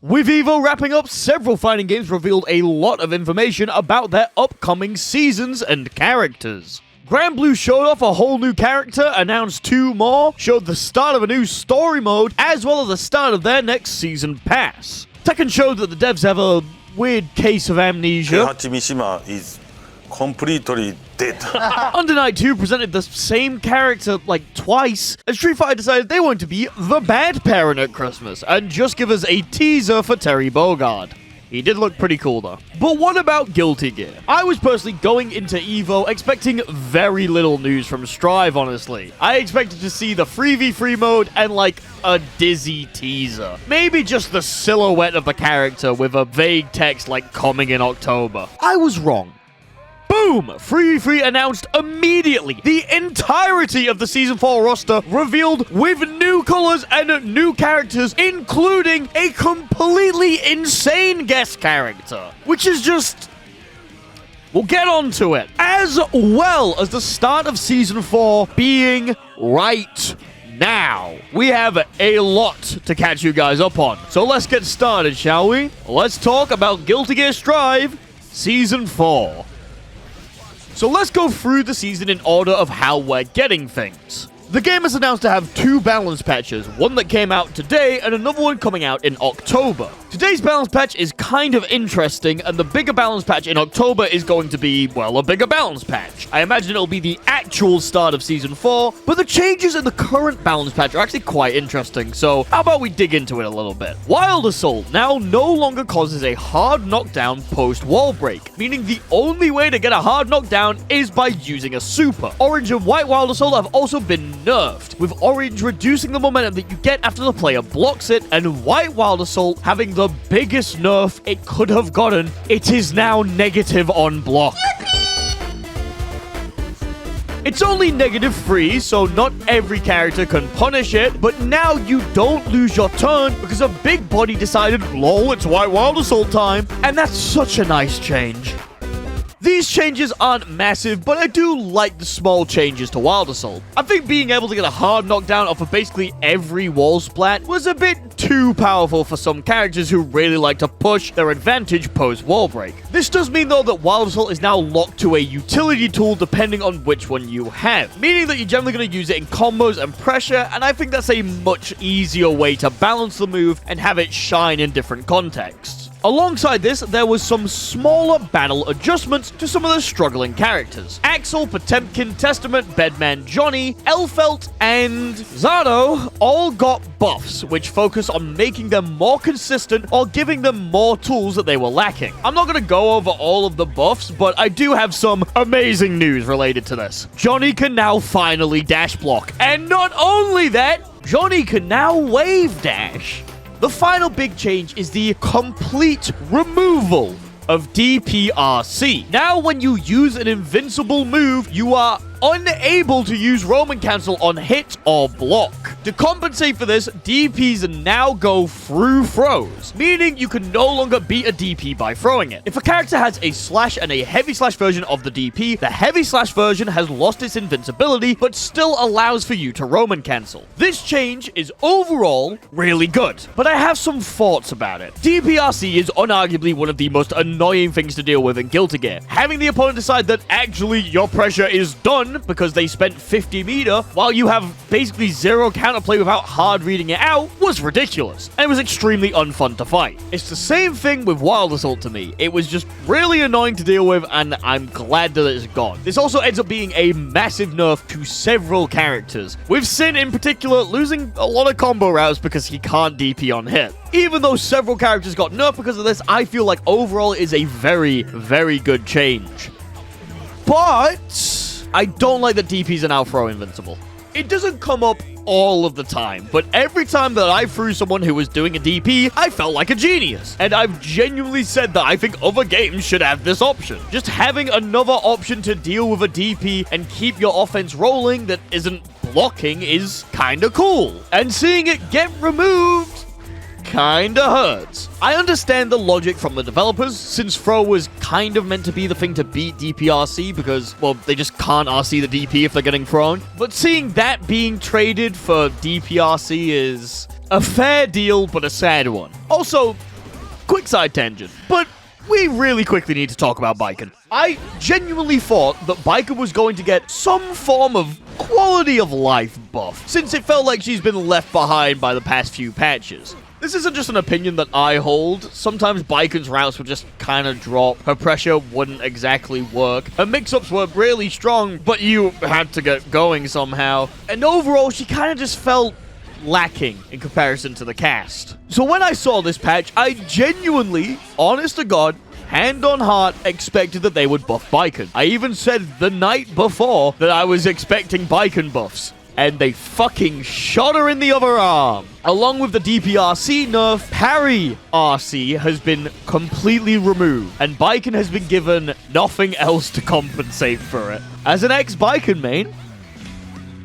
With EVO wrapping up, several fighting games revealed a lot of information about their upcoming seasons and characters. Grand Blue showed off a whole new character, announced 2 more, showed the start of a new story mode, as well as the start of their next season pass. Tekken showed that the devs have a weird case of amnesia. Mishima is completely dead. Under Night 2 presented the same character like twice, and Street Fighter decided they wanted to be the bad parent at Christmas, and just give us a teaser for Terry Bogard. He did look pretty cool though. But what about Guilty Gear? I was personally going into EVO expecting very little news from Strive, honestly. I expected to see the 3v3 mode and like a dizzy teaser. Maybe just the silhouette of the character with a vague text like coming in October. I was wrong. Boom! 3v3 announced immediately. The entirety of the Season 4 roster revealed with new colors and new characters, including a completely insane guest character. Which is just... we'll get on to it. As well as the start of Season 4 being right now. We have a lot to catch you guys up on. So let's get started, shall we? Let's talk about Guilty Gear Strive Season 4. So let's go through the season in order of how we're getting things. The game is announced to have 2 balance patches, one that came out today and another one coming out in October. Today's balance patch is kind of interesting, and the bigger balance patch in October is going to be, well, a bigger balance patch. I imagine it'll be the actual start of Season 4, but the changes in the current balance patch are actually quite interesting, so how about we dig into it a little bit? Wild Assault now no longer causes a hard knockdown post-wall break, meaning the only way to get a hard knockdown is by using a super. Orange and White Wild Assault have also been nerfed, with Orange reducing the momentum that you get after the player blocks it, and White Wild Assault having the biggest nerf it could have gotten. It is now negative on block. It's only -3, so not every character can punish it, but now you don't lose your turn because a big body decided, lol, it's White Wild Assault time, and that's such a nice change. These changes aren't massive, but I do like the small changes to Wild Assault. I think being able to get a hard knockdown off of basically every wall splat was a bit too powerful for some characters who really like to push their advantage post-wall break. This does mean though that Wild Assault is now locked to a utility tool depending on which one you have, meaning that you're generally going to use it in combos and pressure, and I think that's a much easier way to balance the move and have it shine in different contexts. Alongside this, there was some smaller battle adjustments to some of the struggling characters. Axel, Potemkin, Testament, Bedman Johnny, Elfelt, and Zato all got buffs, which focus on making them more consistent or giving them more tools that they were lacking. I'm not going to go over all of the buffs, but I do have some amazing news related to this. Johnny can now finally dash block. And not only that, Johnny can now wave dash. The final big change is the complete removal of DPRC. Now, when you use an invincible move, you are unable to use Roman cancel on hit or block. To compensate for this, DPs now go through throws, meaning you can no longer beat a DP by throwing it. If a character has a slash and a heavy slash version of the DP, the heavy slash version has lost its invincibility, but still allows for you to Roman cancel. This change is overall really good, but I have some thoughts about it. DPRC is unarguably one of the most annoying things to deal with in Guilty Gear. Having the opponent decide that actually your pressure is done because they spent 50 meter while you have basically zero counterplay without hard reading it out was ridiculous, and it was extremely unfun to fight. It's the same thing with Wild Assault to me. It was just really annoying to deal with, and I'm glad that it's gone. This also ends up being a massive nerf to several characters, with Sin in particular losing a lot of combo routes because he can't DP on hit. Even though several characters got nerfed because of this, I feel like overall it is a very, very good change. But I don't like that DPs are now throw invincible. It doesn't come up all of the time, but every time that I threw someone who was doing a DP, I felt like a genius. And I've genuinely said that I think other games should have this option. Just having another option to deal with a DP and keep your offense rolling that isn't blocking is kinda cool. And seeing it get removed kinda hurts. I understand the logic from the developers, since throw was kind of meant to be the thing to beat DPRC because, well, they just can't RC the DP if they're getting thrown. But seeing that being traded for DPRC is a fair deal, but a sad one. Also, quick side tangent, but we really quickly need to talk about Baiken. I genuinely thought that Baiken was going to get some form of quality of life buff, since it felt like she's been left behind by the past few patches. This isn't just an opinion that I hold. Sometimes Baiken's routes would just kind of drop. Her pressure wouldn't exactly work. Her mix-ups were really strong, but you had to get going somehow. And overall, she kind of just felt lacking in comparison to the cast. So when I saw this patch, I genuinely, honest to God, hand on heart, expected that they would buff Baiken. I even said the night before that I was expecting Baiken buffs. And they fucking shot her in the other arm. Along with the DPRC nerf, Parry RC has been completely removed, and Baiken has been given nothing else to compensate for it. As an ex-Baiken main,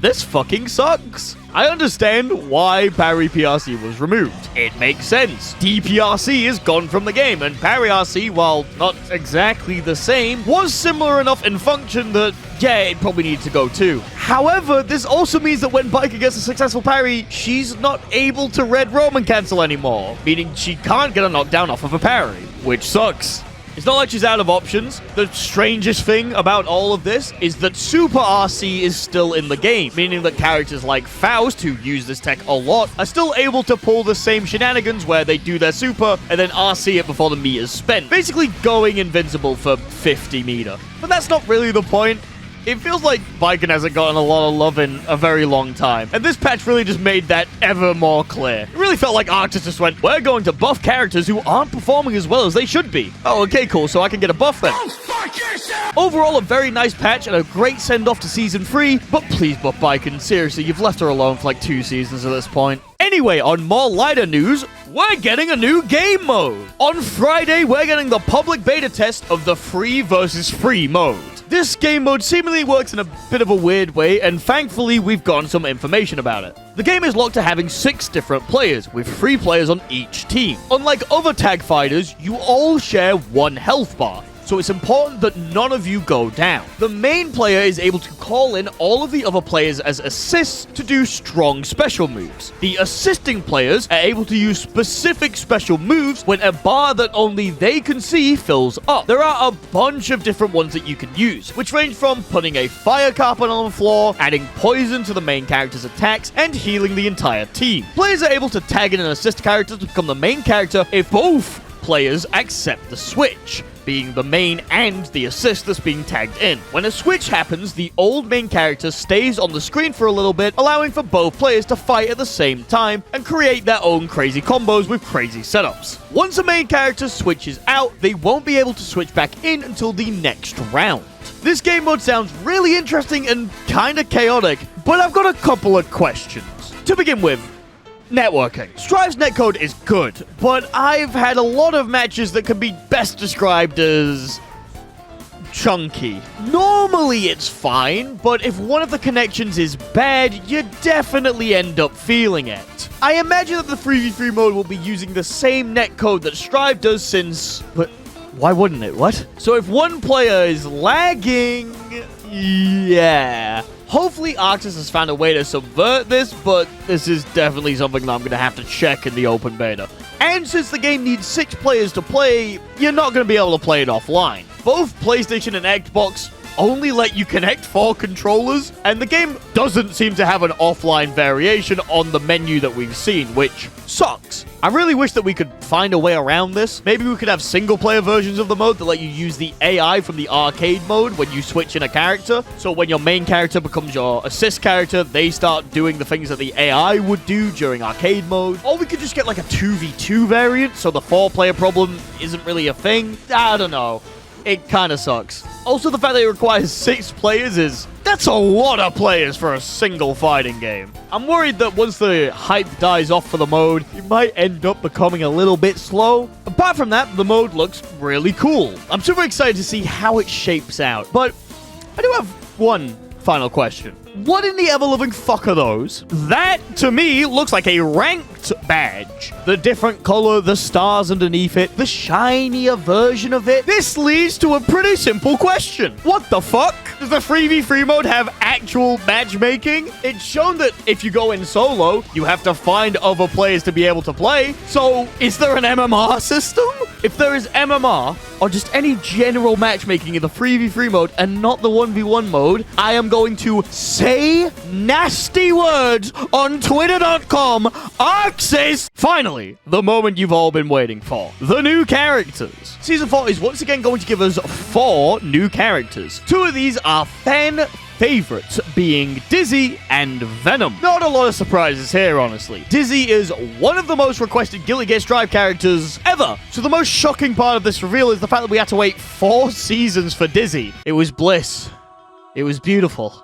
this fucking sucks. I understand why Parry PRC was removed. It makes sense. DPRC is gone from the game, and Parry RC, while not exactly the same, was similar enough in function that, yeah, it probably needed to go too. However, this also means that when Baiken gets a successful parry, she's not able to red Roman cancel anymore, meaning she can't get a knockdown off of a parry, which sucks. It's not like she's out of options. The strangest thing about all of this is that Super RC is still in the game, meaning that characters like Faust, who use this tech a lot, are still able to pull the same shenanigans where they do their super and then RC it before the meter's spent, basically going invincible for 50 meter. But that's not really the point. It feels like Baiken hasn't gotten a lot of love in a very long time, and this patch really just made that ever more clear. It really felt like Arctis just went, we're going to buff characters who aren't performing as well as they should be. Oh, okay, cool, so I can get a buff then. Overall, a very nice patch and a great send-off to Season 3, but please buff Baiken. Seriously, you've left her alone for like 2 seasons at this point. Anyway, on more lighter news, we're getting a new game mode. On Friday, we're getting the public beta test of the free versus free mode. This game mode seemingly works in a bit of a weird way, and thankfully we've gotten some information about it. The game is locked to having 6 different players, with 3 players on each team. Unlike other tag fighters, you all share 1 health bar, so it's important that none of you go down. The main player is able to call in all of the other players as assists to do strong special moves. The assisting players are able to use specific special moves when a bar that only they can see fills up. There are a bunch of different ones that you can use, which range from putting a fire carpet on the floor, adding poison to the main character's attacks, and healing the entire team. Players are able to tag in an assist character to become the main character if both players accept the switch, being the main and the assist that's being tagged in. When a switch happens, the old main character stays on the screen for a little bit, allowing for both players to fight at the same time and create their own crazy combos with crazy setups. Once a main character switches out, they won't be able to switch back in until the next round. This game mode sounds really interesting and kinda chaotic, but I've got a couple of questions. To begin with, networking. Strive's netcode is good, but I've had a lot of matches that can be best described as chunky. Normally it's fine, but if one of the connections is bad, you definitely end up feeling it. I imagine that the 3v3 mode will be using the same netcode that Strive does since... But why wouldn't it? What? So if one player is lagging... Yeah. Hopefully Arctis has found a way to subvert this, but this is definitely something that I'm going to have to check in the open beta. And since the game needs 6 players to play, you're not going to be able to play it offline. Both PlayStation and Xbox only let you connect 4 controllers, and the game doesn't seem to have an offline variation on the menu that we've seen, which sucks. I really wish that we could find a way around this. Maybe we could have single-player versions of the mode that let you use the AI from the arcade mode when you switch in a character. So when your main character becomes your assist character, they start doing the things that the AI would do during arcade mode. Or we could just get like a 2v2 variant, so the 4-player problem isn't really a thing. I don't know. It kind of sucks. Also, the fact that it requires 6 players that's a lot of players for a single fighting game. I'm worried that once the hype dies off for the mode, it might end up becoming a little bit slow. Apart from that, the mode looks really cool. I'm super excited to see how it shapes out, but I do have one Final question. What in the ever-loving fuck are those? That, to me, looks like a ranked badge. The different color, the stars underneath it, the shinier version of it. This leads to a pretty simple question. What the fuck? Does the 3v3 mode have actual matchmaking? It's shown that if you go in solo, you have to find other players to be able to play. So, is there an MMR system? If there is MMR, or just any general matchmaking in the 3v3 mode and not the 1v1 mode, I am going to say nasty words on twitter.com. Arxis! Finally, the moment you've all been waiting for. The new characters. Season 4 is once again going to give us 4 new characters. 2 of these are fan favorites, being Dizzy and Venom. Not a lot of surprises here, honestly. Dizzy is one of the most requested Guilty Gear Strive characters ever. So the most shocking part of this reveal is the fact that we had to wait 4 seasons for Dizzy. It was bliss. It was beautiful.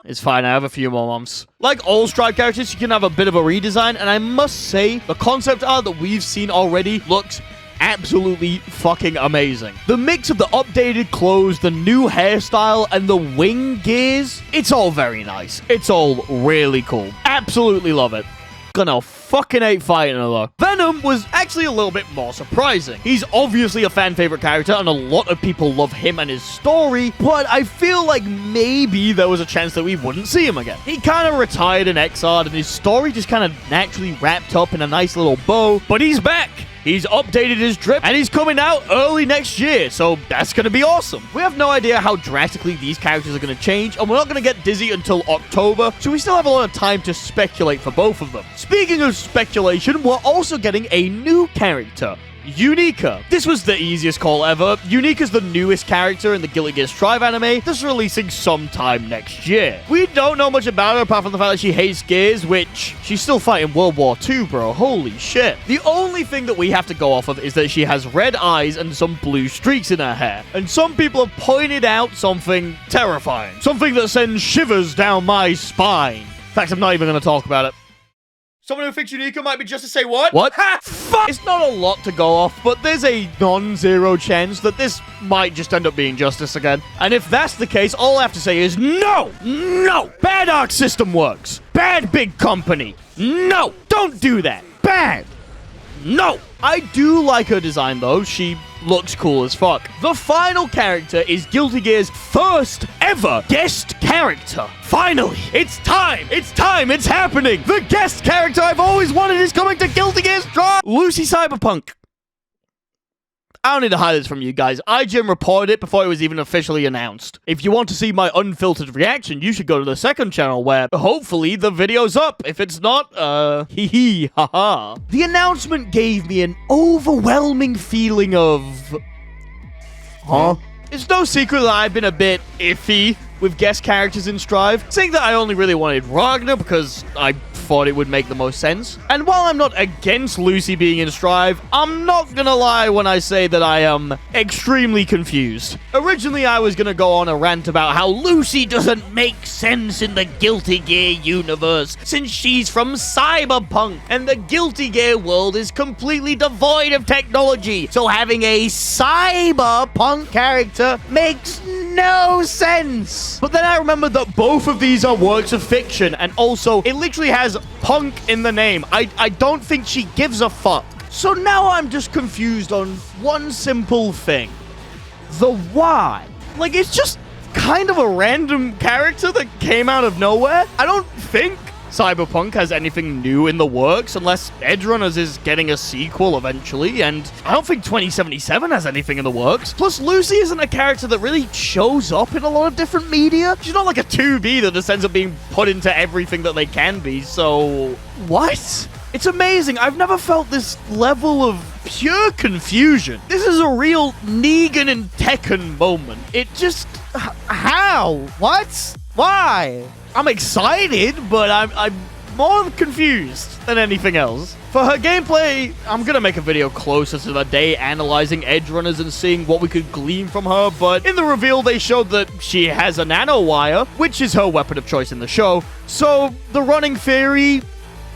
It's fine, I have a few more months. Like all Strive characters, you can have a bit of a redesign, and I must say, the concept art that we've seen already looks absolutely fucking amazing. The mix of the updated clothes, the new hairstyle, and the wing gears, it's all very nice. It's all really cool. Absolutely love it. Gonna fucking hate fighting her though. Venom was actually a little bit more surprising. He's obviously a fan favorite character and a lot of people love him and his story, but I feel like maybe there was a chance that we wouldn't see him again. He kind of retired and exiled and his story just kind of naturally wrapped up in a nice little bow, but he's back. He's updated his drip, and he's coming out early next year, so that's going to be awesome. We have no idea how drastically these characters are going to change, and we're not going to get Dizzy until October, so we still have a lot of time to speculate for both of them. Speaking of speculation, we're also getting a new character. Unica. This was the easiest call ever. Unica's the newest character in the Guilty Gear Strive anime that's releasing sometime next year. We don't know much about her apart from the fact that she hates gears, which she's still fighting World War II, bro. Holy shit. The only thing that we have to go off of is that she has red eyes and some blue streaks in her hair. And some people have pointed out something terrifying. Something that sends shivers down my spine. In fact, I'm not even going to talk about it. Someone who thinks Unica might be just to say what? What? Ha! Fuck! It's not a lot to go off, but there's a non-zero chance that this might just end up being Justice again. And if that's the case, all I have to say is no! No! Bad Arc System works! Bad big company! No! Don't do that! Bad! No! I do like her design, though. She looks cool as fuck. The final character is Guilty Gear's first ever guest character. Finally! It's time! It's time! It's happening! The guest character I've always wanted is coming to Guilty Gear Strive! Lucy Cyberpunk. I don't need to hide this from you guys. IGN reported it before it was even officially announced. If you want to see my unfiltered reaction, you should go to the second channel where hopefully the video's up. If it's not, hee hee, haha. The announcement gave me an overwhelming feeling of... Huh? It's no secret that I've been a bit iffy with guest characters in Strive, saying that I only really wanted Ragnar because I thought it would make the most sense. And while I'm not against Lucy being in Strive, I'm not gonna lie when I say that I am extremely confused. Originally, I was gonna go on a rant about how Lucy doesn't make sense in the Guilty Gear universe since she's from Cyberpunk, and the Guilty Gear world is completely devoid of technology, so having a Cyberpunk character makes no sense. But then I remembered that both of these are works of fiction, and also it literally has punk in the name. I don't think she gives a fuck. So now I'm just confused on one simple thing. The why. Like, it's just kind of a random character that came out of nowhere. I don't think Cyberpunk has anything new in the works, unless Edgerunners is getting a sequel eventually, and I don't think 2077 has anything in the works. Plus, Lucy isn't a character that really shows up in a lot of different media. She's not like a 2B that just ends up being put into everything that they can be, so... What? It's amazing. I've never felt this level of pure confusion. This is a real Negan and Tekken moment. It just... How? What? Why? I'm excited, but I'm more confused than anything else. For her gameplay, I'm gonna make a video closer to the day analyzing Edgerunners and seeing what we could glean from her, but in the reveal they showed that she has a nanowire, which is her weapon of choice in the show, so the running theory,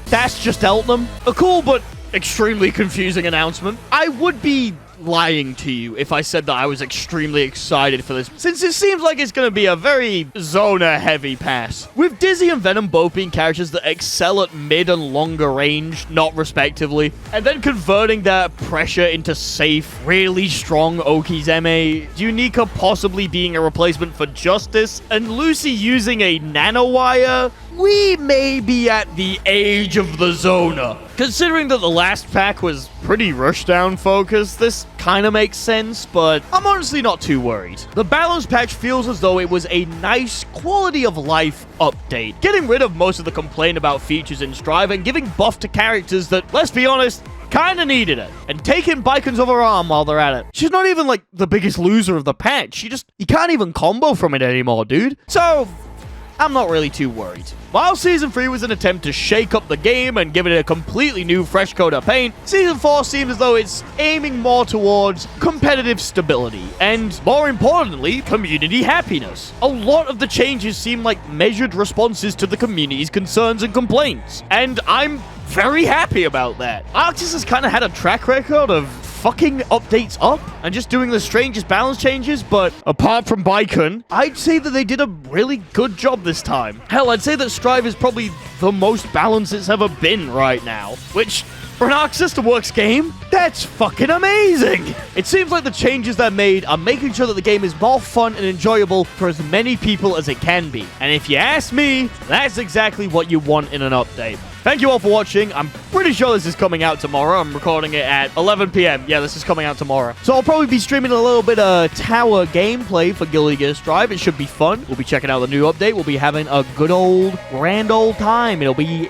that's just Eltnam. A cool but extremely confusing announcement. I would be lying to you if I said that I was extremely excited for this, since it seems like it's going to be a very Zona-heavy pass. With Dizzy and Venom both being characters that excel at mid and longer range, not respectively, and then converting that pressure into safe, really strong Okizeme, Unica possibly being a replacement for Justice, and Lucy using a nanowire, we may be at the age of the Zona. Considering that the last pack was pretty rushdown focused, this kind of makes sense, but I'm honestly not too worried. The balance patch feels as though it was a nice quality of life update, getting rid of most of the complaint about features in Strive and giving buff to characters that, let's be honest, kinda needed it, and taking Baiken's over her arm while they're at it. She's not even like the biggest loser of the patch. You can't even combo from it anymore, dude. So I'm not really too worried. While Season 3 was an attempt to shake up the game and give it a completely new fresh coat of paint, Season 4 seems as though it's aiming more towards competitive stability and, more importantly, community happiness. A lot of the changes seem like measured responses to the community's concerns and complaints, and I'm very happy about that. Arctis has kind of had a track record of fucking updates up and just doing the strangest balance changes, but apart from Baiken, I'd say that they did a really good job this time. Hell, I'd say that Strive is probably the most balanced it's ever been right now, which, for an Arc System Works game, that's fucking amazing! It seems like the changes they made are making sure that the game is more fun and enjoyable for as many people as it can be. And if you ask me, that's exactly what you want in an update. Thank you all for watching. I'm pretty sure this is coming out tomorrow. I'm recording it at 11 p.m. Yeah, this is coming out tomorrow. So I'll probably be streaming a little bit of tower gameplay for Guilty Gear Strive. It should be fun. We'll be checking out the new update. We'll be having a good old, grand old time. It'll be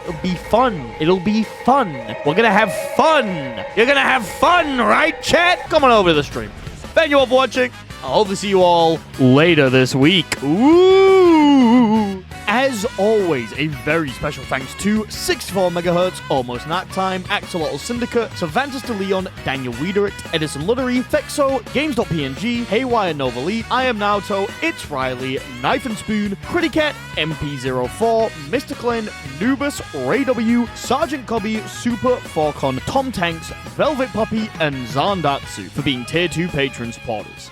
fun. It'll be fun. We're gonna have fun. You're gonna have fun, right, chat? Come on over to the stream. Thank you all for watching. I'll hope to see you all later this week. Ooh! As always, a very special thanks to 64 MHz, Almost Nap Time, Axolotl Syndicate, Cervantes de Leon, Daniel Wiedericht, Edison Luttery, Fexo, Games.png, Haywire Nova Elite, I Am Naruto, It's Riley, Knife and Spoon, Criticat, MP04, Mr. Glenn, Nubus, Ray W, Sergeant Cubby, Super Falcon, Tom Tanks, Velvet Puppy, and Zandatsu for being Tier 2 Patron supporters.